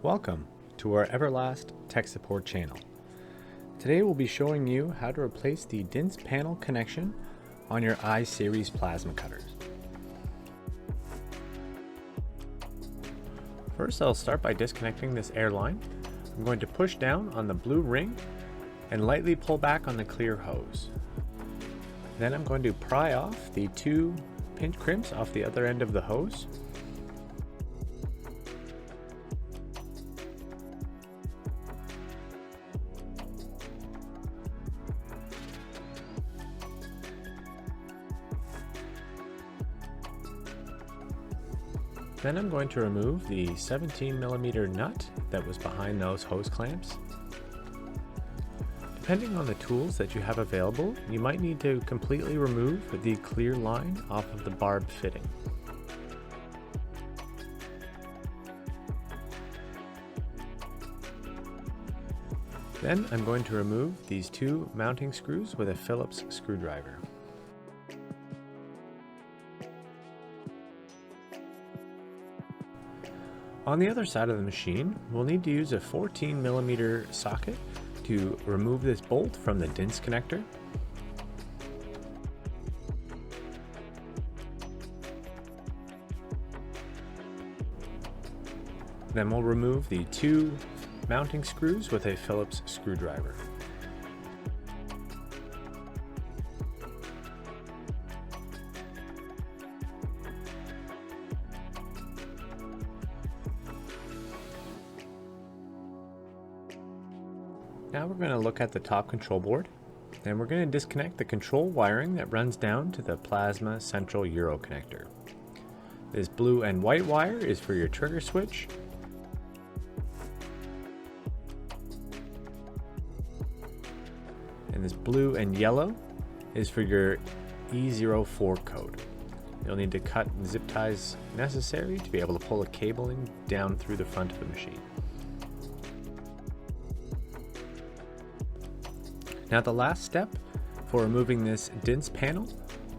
Welcome to our Everlast Tech Support channel. Today we'll be showing you how to replace the Dinse panel connection on your I-Series plasma cutters. First, I'll start by disconnecting this air line. I'm going to push down on the blue ring and lightly pull back on the clear hose. Then I'm going to pry off the two pinch crimps off the other end of the hose. Then I'm going to remove the 17mm nut that was behind those hose clamps. Depending on the tools that you have available, you might need to completely remove the clear line off of the barb fitting. Then I'm going to remove these two mounting screws with a Phillips screwdriver. On the other side of the machine, we'll need to use a 14mm socket to remove this bolt from the Dinse connector. Then we'll remove the two mounting screws with a Phillips screwdriver. Now we're going to look at the top control board, and we're going to disconnect the control wiring that runs down to the plasma central Euro connector. This blue and white wire is for your trigger switch, and this blue and yellow is for your E04 code. You'll need to cut zip ties necessary to be able to pull the cabling down through the front of the machine. Now the last step for removing this Dinse panel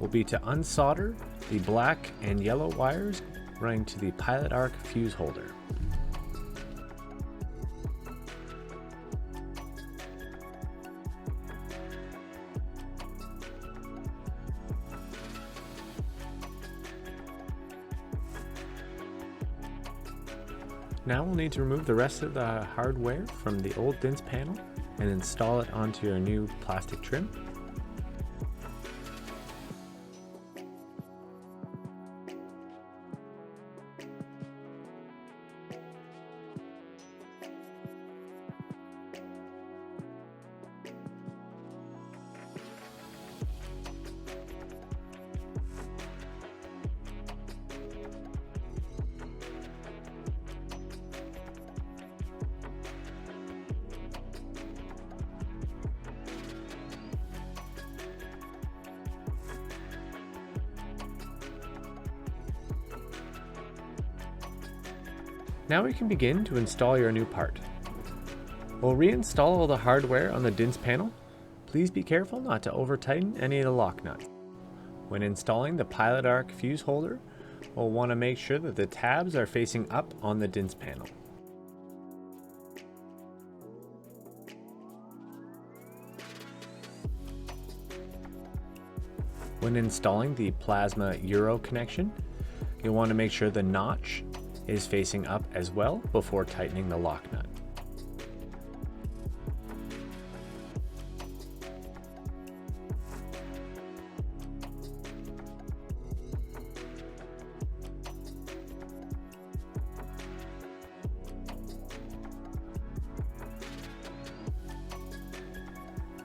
will be to unsolder the black and yellow wires running to the pilot arc fuse holder. Now we'll need to remove the rest of the hardware from the old Dinse panel and install it onto your new plastic trim. Now we can begin to install your new part. We'll reinstall all the hardware on the Dinse panel. Please be careful not to over-tighten any of the lock nuts. When installing the pilot arc fuse holder, we'll want to make sure that the tabs are facing up on the Dinse panel. When installing the plasma Euro connection, you'll want to make sure the notch is facing up as well before tightening the lock nut.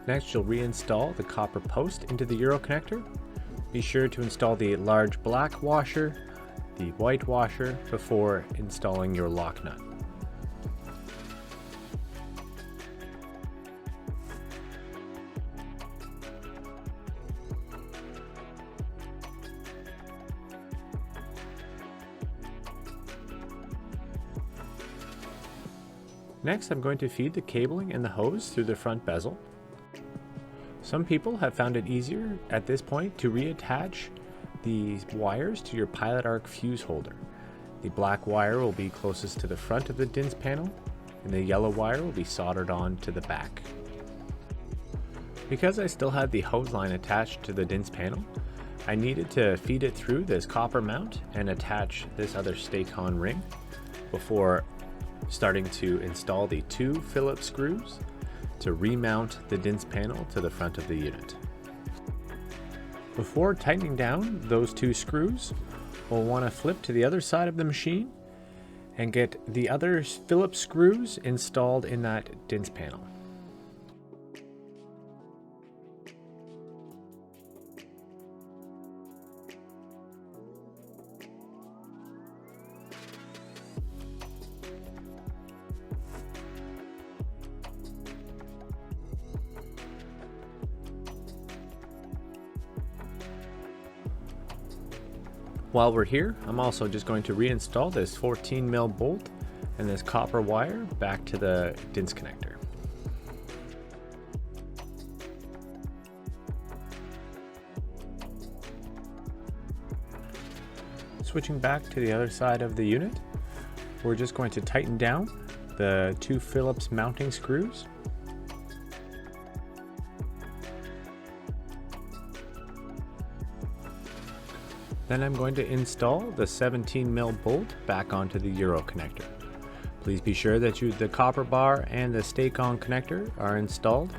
Next, you'll reinstall the copper post into the Euro connector. Be sure to install the large black washer, the white washer, before installing your lock nut. Next, I'm going to feed the cabling and the hose through the front bezel. Some people have found it easier at this point to reattach the wires to your pilot arc fuse holder. The black wire will be closest to the front of the Dinse panel, and the yellow wire will be soldered on to the back. Because I still had the hose line attached to the Dinse panel, I needed to feed it through this copper mount and attach this other stake-on ring before starting to install the 2 Phillips screws to remount the Dinse panel to the front of the unit. Before tightening down those 2 screws, we'll want to flip to the other side of the machine and get the other Phillips screws installed in that Dinse panel. While we're here, I'm also just going to reinstall this 14mm bolt and this copper wire back to the Dinse connector. Switching back to the other side of the unit, we're just going to tighten down the 2 Phillips mounting screws. Then I'm going to install the 17mm bolt back onto the Euro connector. Please be sure that the copper bar and the stake-on connector are installed.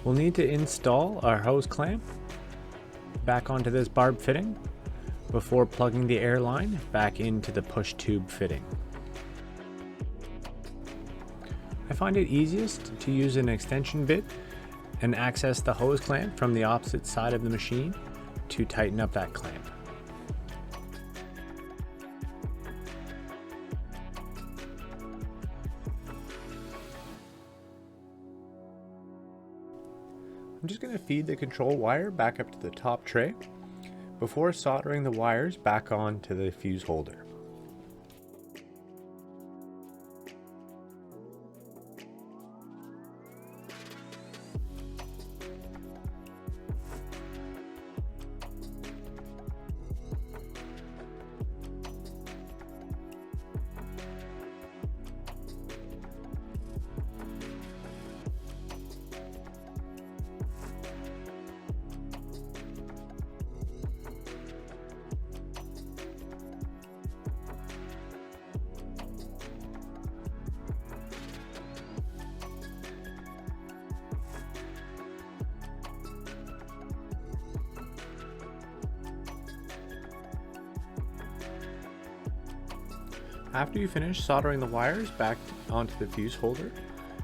We'll need to install our hose clamp back onto this barb fitting before plugging the air line back into the push tube fitting. I find it easiest to use an extension bit and access the hose clamp from the opposite side of the machine to tighten up that clamp. I'm just going to feed the control wire back up to the top tray before soldering the wires back onto the fuse holder. After you finish soldering the wires back onto the fuse holder,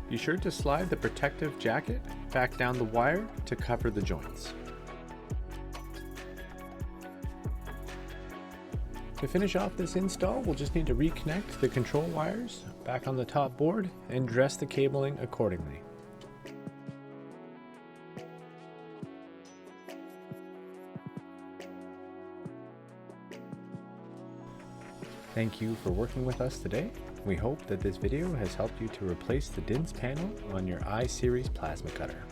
be sure to slide the protective jacket back down the wire to cover the joints. To finish off this install, we'll just need to reconnect the control wires back on the top board and dress the cabling accordingly. Thank you for working with us today. We hope that this video has helped you to replace the Dinse panel on your I-Series plasma cutter.